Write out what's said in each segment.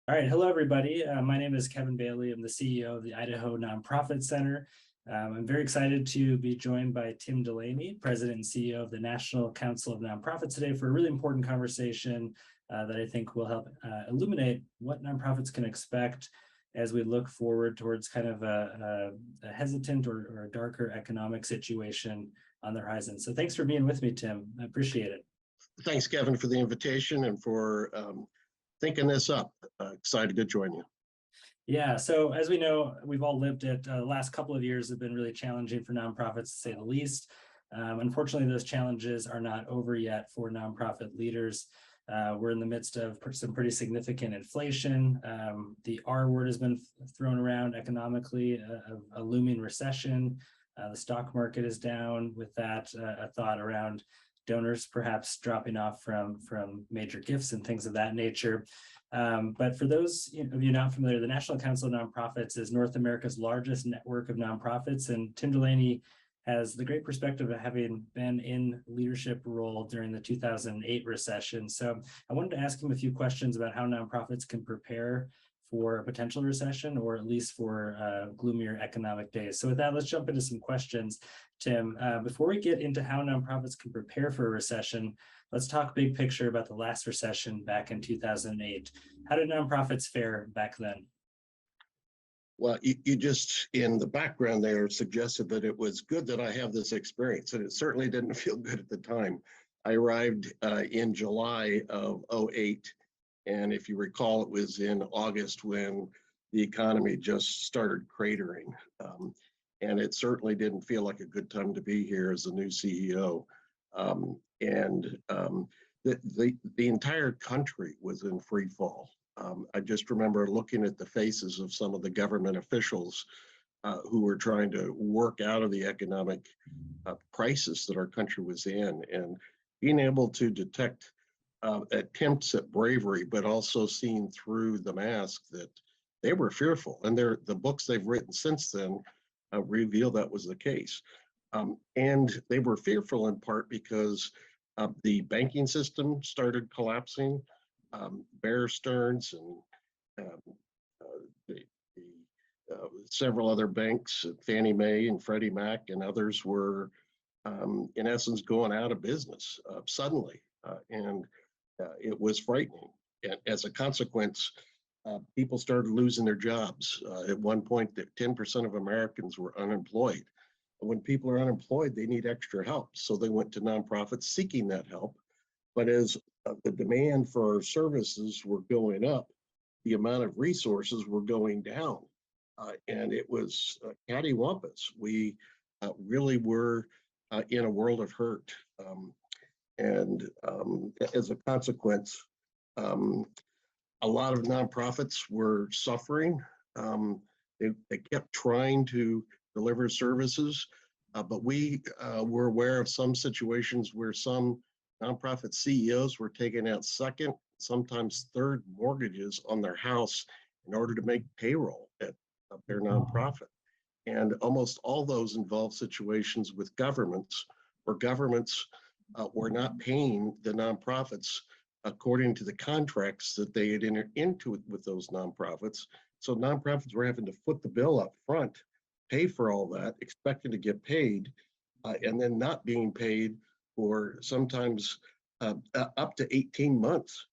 All right, hello everybody. My name is Kevin Bailey. I'm the CEO of the Idaho Nonprofit Center. I'm very excited to be joined by Tim Delaney, President and CEO of the National Council of Nonprofits today for a really important conversation that I think will help illuminate what nonprofits can expect as we look forward towards kind of a hesitant or a darker economic situation on the horizon. So thanks for being with me, Tim. I appreciate it. Thanks, Kevin, for the invitation and for thinking this up. Excited to join you. Yeah, so as we know, we've all lived it. The last couple of years have been really challenging for nonprofits, to say the least. Unfortunately, those challenges are not over yet for nonprofit leaders. We're in the midst of some pretty significant inflation. The R word has been thrown around economically, a looming recession. The stock market is down. With that, a thought around donors perhaps dropping off from major gifts and things of that nature. But for those of you not familiar, the National Council of Nonprofits is North America's largest network of nonprofits, and Tim Delaney has the great perspective of having been in leadership role during the 2008 recession. So I wanted to ask him a few questions about how nonprofits can prepare for a potential recession, or at least for gloomier economic days. So with that, let's jump into some questions. Tim, before we get into how nonprofits can prepare for a recession, let's talk big picture about the last recession back in 2008. How did nonprofits fare back then? Well, you just, in the background there, suggested that it was good that I have this experience, and it certainly didn't feel good at the time. I arrived in July of 2008, and if you recall, it was in August when the economy just started cratering. And it certainly didn't feel like a good time to be here as the new CEO. The entire country was in free fall. I just remember looking at the faces of some of the government officials who were trying to work out of the economic crisis that our country was in, and being able to detect attempts at bravery, but also seeing through the mask that they were fearful. And the books they've written since then reveal that was the case. And they were fearful in part because the banking system started collapsing. Bear Stearns and several other banks, Fannie Mae and Freddie Mac and others, were in essence going out of business suddenly. And it was frightening. And as a consequence, people started losing their jobs. At one point, 10% of Americans were unemployed. When people are unemployed, they need extra help. So they went to nonprofits seeking that help. But as the demand for our services were going up, the amount of resources were going down. And it was cattywampus. We really were in a world of hurt. As a consequence, a lot of nonprofits were suffering. They kept trying to deliver services, but we were aware of some situations where some nonprofit CEOs were taking out second, sometimes third mortgages on their house in order to make payroll at their nonprofit. And almost all those involve situations with governments, where governments were not paying the nonprofits according to the contracts that they had entered into with those nonprofits. So nonprofits were having to foot the bill up front, pay for all that, expecting to get paid, and then not being paid for sometimes up to 18 months.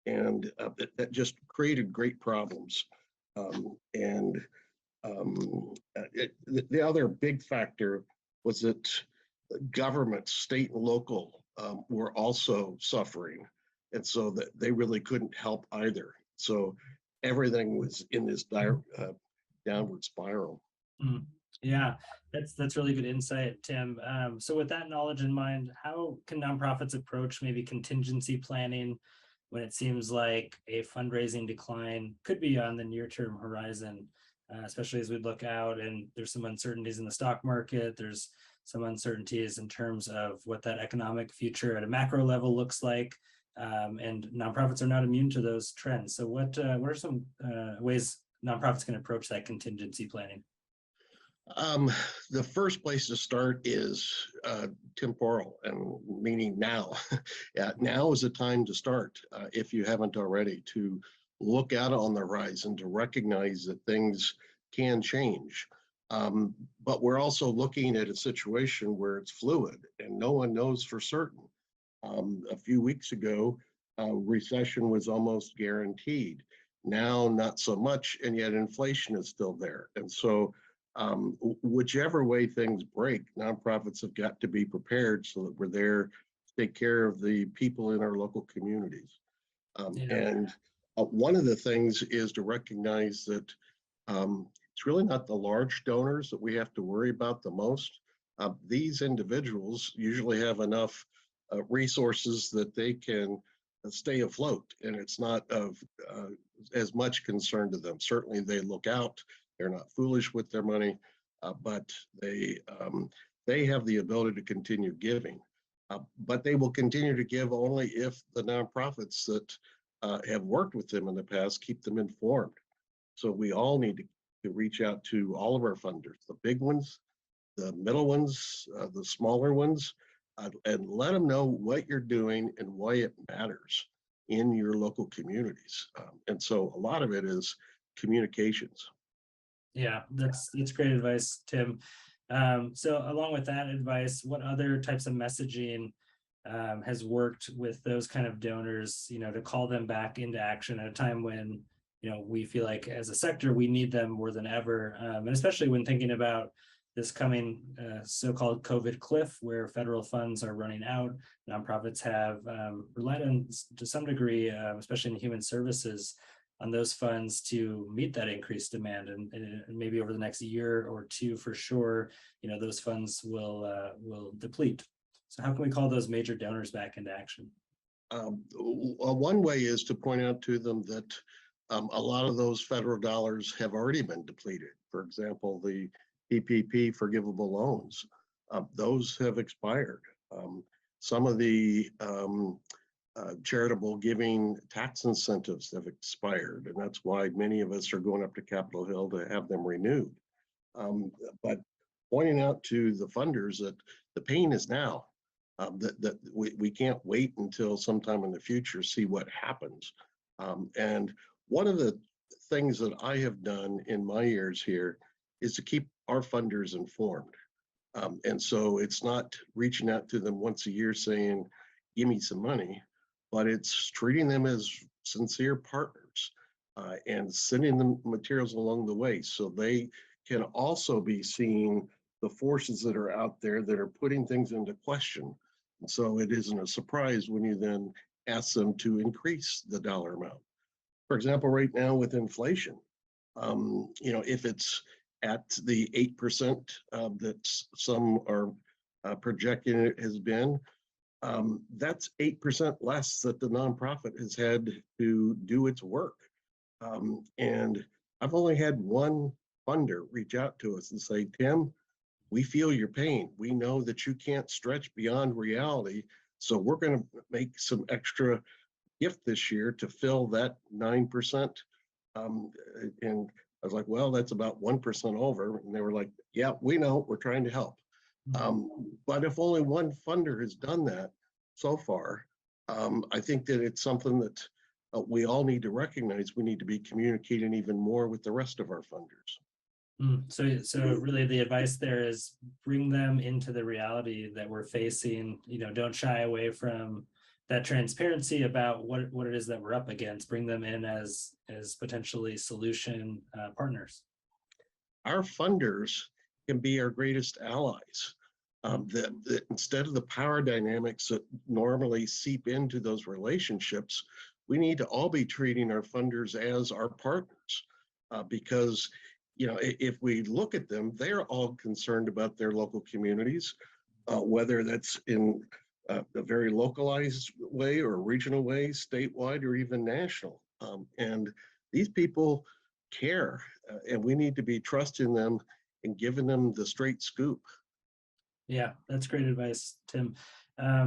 And that just created great problems. The other big factor was that governments, state and local, were also suffering. And so that they really couldn't help either. So everything was in this downward spiral. Yeah, that's really good insight, Tim. So with that knowledge in mind, how can nonprofits approach maybe contingency planning when it seems like a fundraising decline could be on the near-term horizon, especially as we look out and there's some uncertainties in the stock market, there's some uncertainties in terms of what that economic future at a macro level looks like. And nonprofits are not immune to those trends. So what are some ways nonprofits can approach that contingency planning? The first place to start is temporal, and meaning now. Now is the time to start, if you haven't already, to look out on the horizon to recognize that things can change. But we're also looking at a situation where it's fluid and no one knows for certain. A few weeks ago, recession was almost guaranteed. Now, not so much, and yet inflation is still there. And so, whichever way things break, nonprofits have got to be prepared so that we're there to take care of the people in our local communities. And one of the things is to recognize that it's really not the large donors that we have to worry about the most. These individuals usually have enough resources that they can stay afloat, and it's not of as much concern to them. Certainly, they look out; they're not foolish with their money, but they have the ability to continue giving. But they will continue to give only if the nonprofits that have worked with them in the past keep them informed. So we all need to reach out to all of our funders, the big ones, the middle ones, the smaller ones, and let them know what you're doing and why it matters in your local communities. And so a lot of it is communications. Yeah, that's great advice, Tim. So along with that advice, what other types of messaging has worked with those kind of donors, to call them back into action at a time when, we feel like as a sector, we need them more than ever. And especially when thinking about this coming so-called COVID cliff, where federal funds are running out. Nonprofits have relied on, to some degree, especially in human services, on those funds to meet that increased demand, and maybe over the next year or two, for sure, those funds will deplete. So how can we call those major donors back into action? One way is to point out to them that a lot of those federal dollars have already been depleted. For example, the PPP forgivable loans, those have expired. Some of the charitable giving tax incentives have expired, and that's why many of us are going up to Capitol Hill to have them renewed. But pointing out to the funders that the pain is now, that we can't wait until sometime in the future, see what happens. And one of the things that I have done in my years here is to keep our funders informed. And so it's not reaching out to them once a year saying, give me some money, but it's treating them as sincere partners and sending them materials along the way so they can also be seeing the forces that are out there that are putting things into question. And so it isn't a surprise when you then ask them to increase the dollar amount. For example, right now with inflation, if it's at the 8% that some are projecting it has been, that's 8% less that the nonprofit has had to do its work. And I've only had one funder reach out to us and say, Tim, we feel your pain. We know that you can't stretch beyond reality. So we're going to make some extra gift this year to fill that 9%. And I was like, well, that's about 1% over. And they were like, yeah, we know, we're trying to help. But if only one funder has done that so far, I think that it's something that we all need to recognize. We need to be communicating even more with the rest of our funders. So really the advice there is bring them into the reality that we're facing, don't shy away from that transparency about what it is that we're up against. Bring them in as potentially solution partners. Our funders can be our greatest allies. That instead of the power dynamics that normally seep into those relationships, we need to all be treating our funders as our partners, because if we look at them, they're all concerned about their local communities, whether that's in a very localized way or regional way, statewide, or even national. And these people care, and we need to be trusting them and giving them the straight scoop. Yeah, that's great advice, Tim.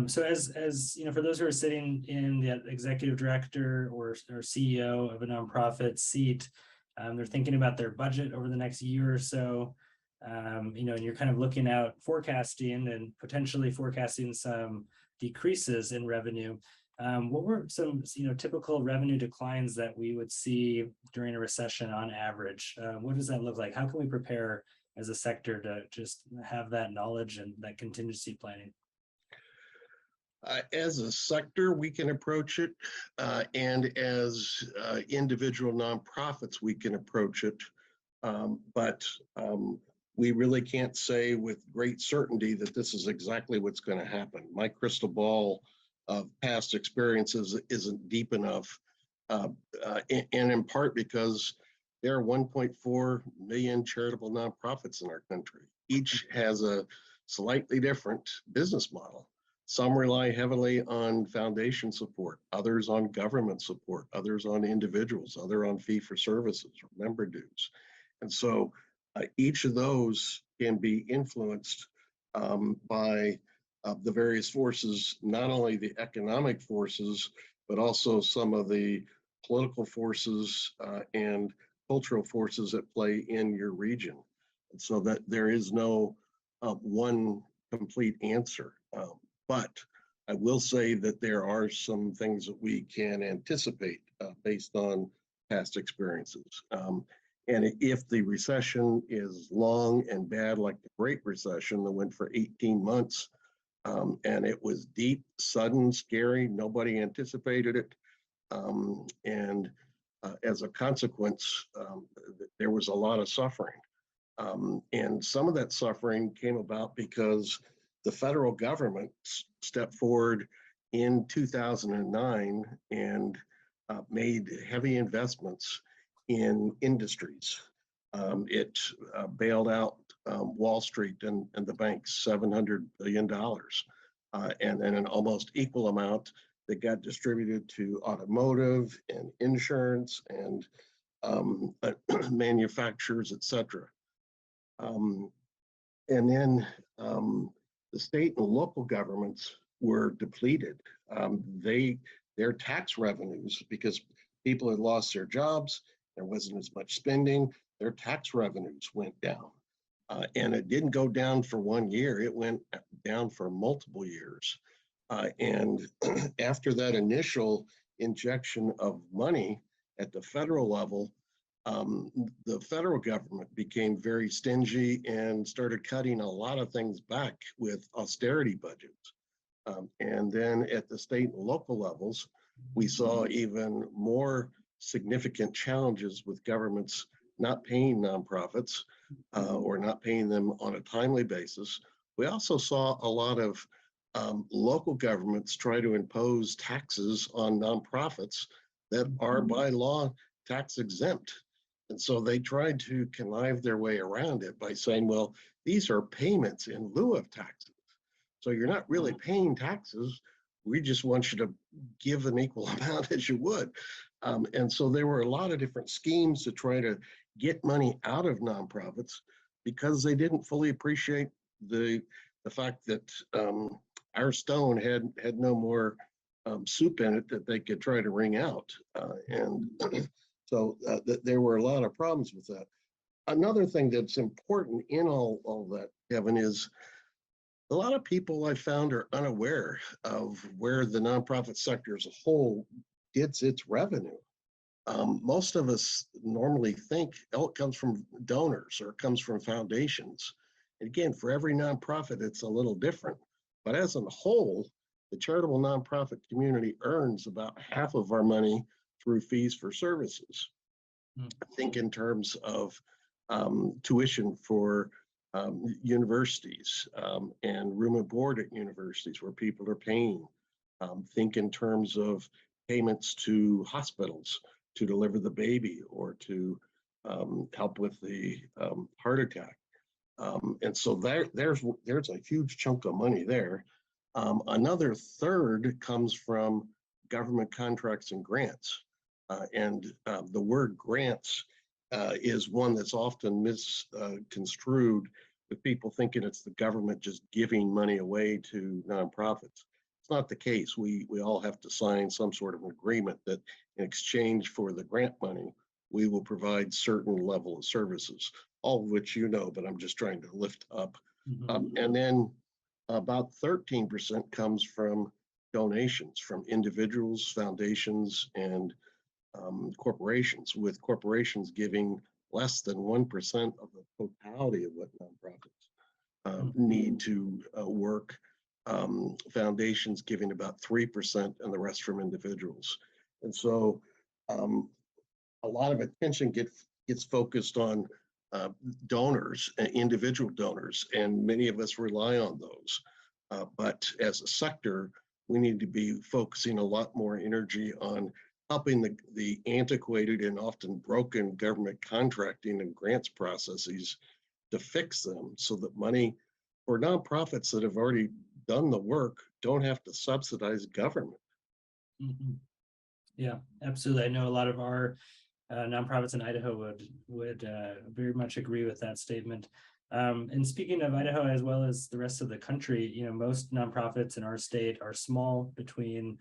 So as for those who are sitting in the executive director or CEO of a nonprofit seat, they're thinking about their budget over the next year or so, and you're kind of looking out, forecasting and potentially forecasting some decreases in revenue. What were some, typical revenue declines that we would see during a recession on average? What does that look like? How can we prepare as a sector to just have that knowledge and that contingency planning? As a sector, we can approach it, and as individual nonprofits, we can approach it. But we really can't say with great certainty that this is exactly what's going to happen. My crystal ball of past experiences isn't deep enough, and in part because there are 1.4 million charitable nonprofits in our country. Each has a slightly different business model. Some rely heavily on foundation support, others on government support, others on individuals, others on fee for services or member dues. And so each of those can be influenced by the various forces, not only the economic forces, but also some of the political forces and cultural forces at play in your region. And so that there is no one complete answer. But I will say that there are some things that we can anticipate based on past experiences. And if the recession is long and bad, like the Great Recession that went for 18 months, and it was deep, sudden, scary, nobody anticipated it. And as a consequence, there was a lot of suffering. And some of that suffering came about because the federal government stepped forward in 2009 and made heavy investments in industries. It bailed out Wall Street and the banks $700 billion, and then an almost equal amount that got distributed to automotive and insurance and manufacturers, et cetera. And then the state and local governments were depleted. Their tax revenues, because people had lost their jobs, there wasn't as much spending, their tax revenues went down. And it didn't go down for 1 year, it went down for multiple years. And after that initial injection of money at the federal level, the federal government became very stingy and started cutting a lot of things back with austerity budgets. And then at the state and local levels, we saw even more significant challenges with governments not paying nonprofits or not paying them on a timely basis. We also saw a lot of local governments try to impose taxes on nonprofits that are by law tax exempt. And so they tried to connive their way around it by saying, well, these are payments in lieu of taxes. So you're not really paying taxes. We just want you to give an equal amount as you would. And so there were a lot of different schemes to try to get money out of nonprofits because they didn't fully appreciate the fact that our stone had no more soup in it that they could try to wring out. And so there were a lot of problems with that. Another thing that's important in all that, Kevin, is a lot of people I found are unaware of where the nonprofit sector as a whole gets its revenue. Most of us normally think, oh, it comes from donors or it comes from foundations. And again, for every nonprofit, it's a little different. But as a whole, the charitable nonprofit community earns about half of our money through fees for services. I think in terms of tuition for universities and room and board at universities where people are paying. Think in terms of payments to hospitals to deliver the baby or to help with the heart attack. And so there's a huge chunk of money there. Another third comes from government contracts and grants. And the word grants is one that's often misconstrued with people thinking it's the government just giving money away to nonprofits. It's not the case. We all have to sign some sort of agreement that in exchange for the grant money, we will provide certain level of services, all of which you know, but I'm just trying to lift up. And then about 13% comes from donations from individuals, foundations, and corporations, with corporations giving less than 1% of the totality of what nonprofits need to work. Foundations giving about 3%, and the rest from individuals. And so a lot of attention gets focused on donors, individual donors, and many of us rely on those. But as a sector, we need to be focusing a lot more energy on helping the antiquated and often broken government contracting and grants processes to fix them, so that money for nonprofits that have already done the work don't have to subsidize government. Mm-hmm. Yeah, absolutely. I know a lot of our nonprofits in Idaho would very much agree with that statement. And speaking of Idaho, as well as the rest of the country, most nonprofits in our state are small, between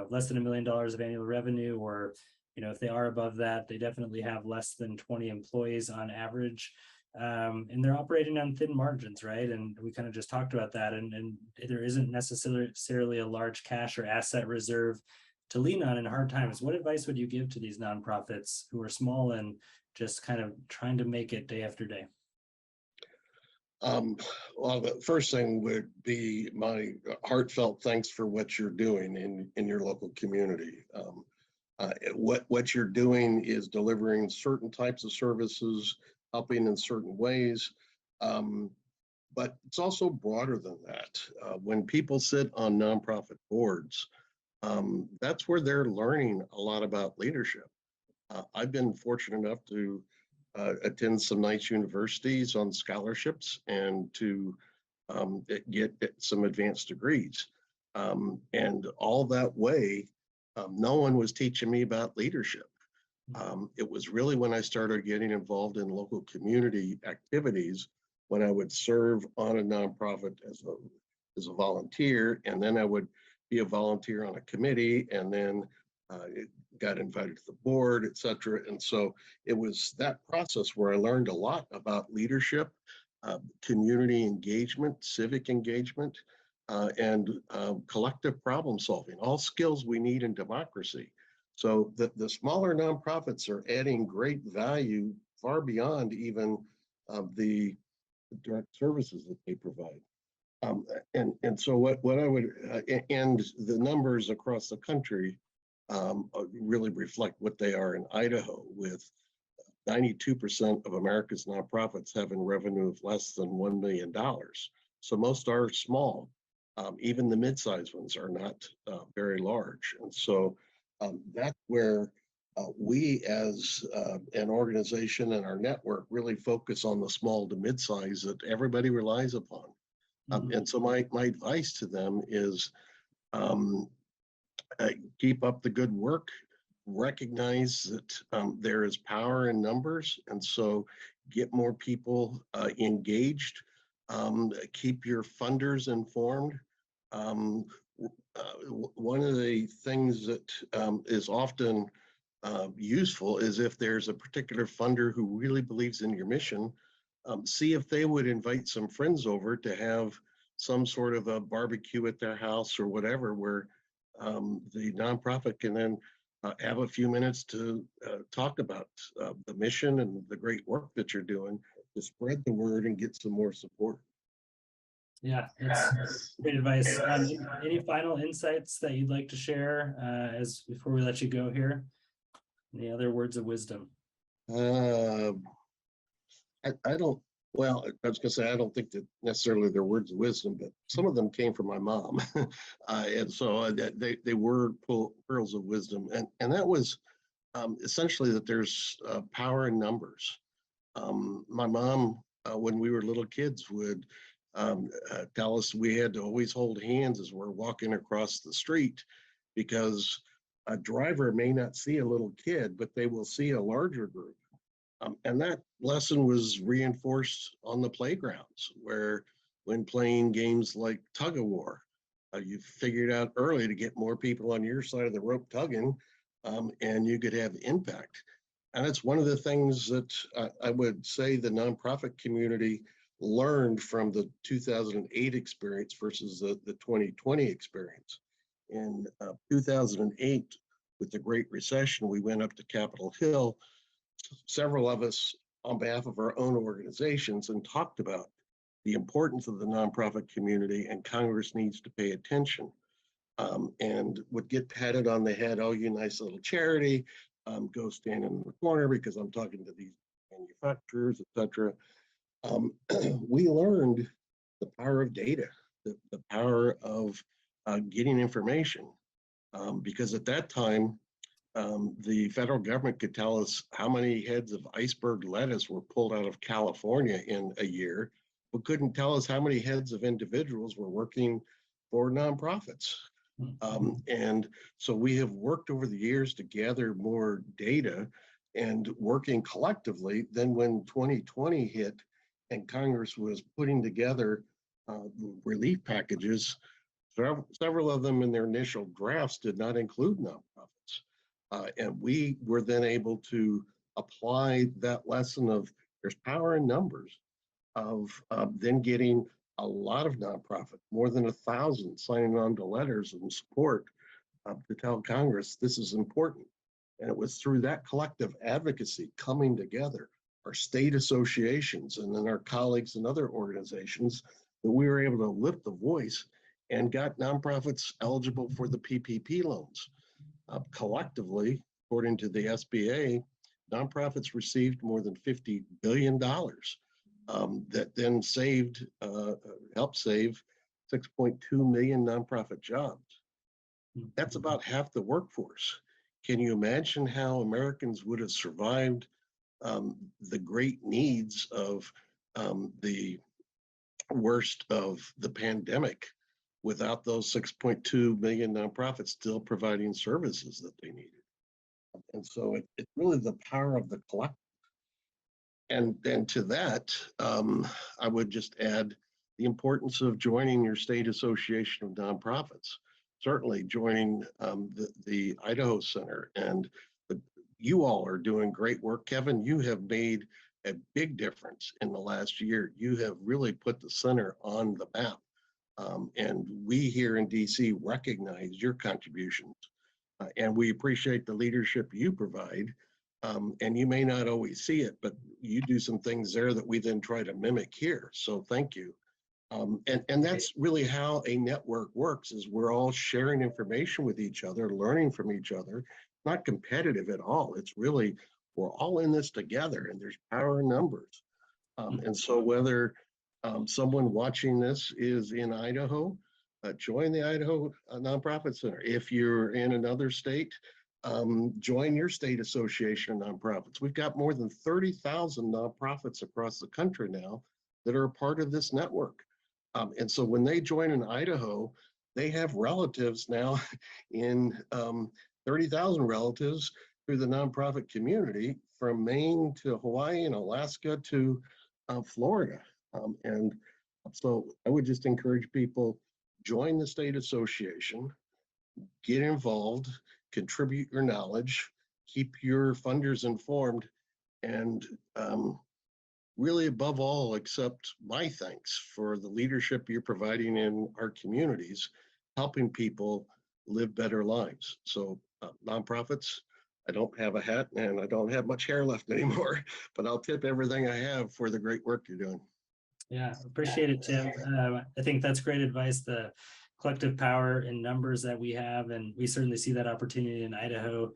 less than $1 million of annual revenue, or if they are above that, they definitely have less than 20 employees on average. And they're operating on thin margins, right? And we kind of just talked about that. And there isn't necessarily a large cash or asset reserve to lean on in hard times. What advice would you give to these nonprofits who are small and just kind of trying to make it day after day? Well, the first thing would be my heartfelt thanks for what you're doing in your local community. What you're doing is delivering certain types of services, helping in certain ways, but it's also broader than that. When people sit on nonprofit boards, that's where they're learning a lot about leadership. I've been fortunate enough to attend some nice universities on scholarships and to get some advanced degrees. And all that way, no one was teaching me about leadership. It was really when I started getting involved in local community activities, when I would serve on a nonprofit as a volunteer, and then I would be a volunteer on a committee, and then got invited to the board, et cetera. And so it was that process where I learned a lot about leadership, community engagement, civic engagement, and collective problem solving, all skills we need in democracy. So the smaller nonprofits are adding great value far beyond even the direct services that they provide. And so what I would, and the numbers across the country really reflect what they are in Idaho, with 92% of America's nonprofits having revenue of less than $1 million. So most are small. Even the mid-sized ones are not very large. And so that's where we as an organization and our network really focus on the small to mid-size that everybody relies upon. And so my advice to them is keep up the good work, recognize that there is power in numbers, and so get more people engaged, keep your funders informed. One of the things that is often useful is if there's a particular funder who really believes in your mission, see if they would invite some friends over to have some sort of a barbecue at their house or whatever, where the nonprofit can then have a few minutes to talk about the mission and the great work that you're doing, to spread the word and get some more support. Yeah, that's great advice. Any final insights that you'd like to share as before we let you go here? Any other words of wisdom? I don't, well, I was going to say, I don't think that necessarily they're words of wisdom, but some of them came from my mom. And so they were pearls of wisdom. And that was essentially that there's power in numbers. My mom, when we were little kids, would tell us we had to always hold hands as we're walking across the street, because a driver may not see a little kid, but they will see a larger group. And that lesson was reinforced on the playgrounds, where when playing games like tug of war, you figured out early to get more people on your side of the rope tugging, and you could have impact. And it's one of the things that I would say the nonprofit community learned from the 2008 experience versus the 2020 experience. In 2008, with the Great Recession, we went up to Capitol Hill, several of us on behalf of our own organizations, and talked about the importance of the nonprofit community, and Congress needs to pay attention. And would get patted on the head, oh, you nice little charity, go stand in the corner because I'm talking to these manufacturers, etc. We learned the power of data, the power of getting information, because at that time, the federal government could tell us how many heads of iceberg lettuce were pulled out of California in a year, but couldn't tell us how many heads of individuals were working for nonprofits. And so we have worked over the years to gather more data and working collectively. Then when 2020 hit and Congress was putting together relief packages, several of them in their initial drafts did not include nonprofits. And we were then able to apply that lesson of there's power in numbers, of then getting a lot of nonprofits, more than 1,000 signing on to letters and support to tell Congress this is important. And it was through that collective advocacy coming together, our state associations and then our colleagues and other organizations, that we were able to lift the voice and got nonprofits eligible for the PPP loans. Collectively, according to the SBA, nonprofits received more than $50 billion. That then helped save 6.2 million nonprofit jobs. That's about half the workforce. Can you imagine how Americans would have survived the great needs of the worst of the pandemic without those 6.2 million nonprofits still providing services that they needed? And so it's really the power of the collective. And then to that, I would just add the importance of joining your state association of nonprofits. Certainly joining the Idaho Center, and you all are doing great work. Kevin, you have made a big difference in the last year. You have really put the center on the map. And we here in DC recognize your contributions, and we appreciate the leadership you provide. And you may not always see it, but you do some things there that we then try to mimic here. So thank you. And that's really how a network works, is we're all sharing information with each other, learning from each other, not competitive at all. It's really, we're all in this together, and there's power in numbers. And so whether someone watching this is in Idaho, join the Idaho Nonprofit Center. If you're in another state, join your state association of nonprofits. We've got more than 30,000 nonprofits across the country now that are a part of this network. And so when they join in Idaho, they have relatives now in 30,000 relatives through the nonprofit community, from Maine to Hawaii and Alaska to Florida. And so I would just encourage people, join the state association, get involved, contribute your knowledge, keep your funders informed, and really above all, accept my thanks for the leadership you're providing in our communities, helping people live better lives. So nonprofits, I don't have a hat and I don't have much hair left anymore, but I'll tip everything I have for the great work you're doing. Yeah, appreciate it, Tim. I think that's great advice, the collective power in numbers that we have, and we certainly see that opportunity in Idaho.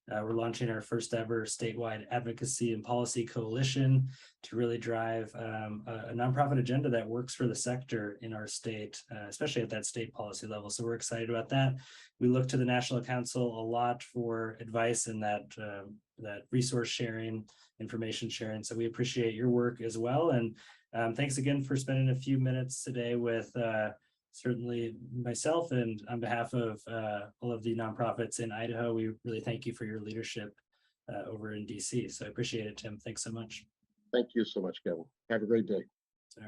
We're launching our first ever statewide advocacy and policy coalition to really drive a nonprofit agenda that works for the sector in our state, especially at that state policy level. So we're excited about that. We look to the National Council a lot for advice in that resource sharing, information sharing. So we appreciate your work as well. And thanks again for spending a few minutes today with certainly myself, and on behalf of all of the nonprofits in Idaho. We really thank you for your leadership over in DC. So I appreciate it, Tim. Thanks so much. Thank you so much, Kevin. Have a great day.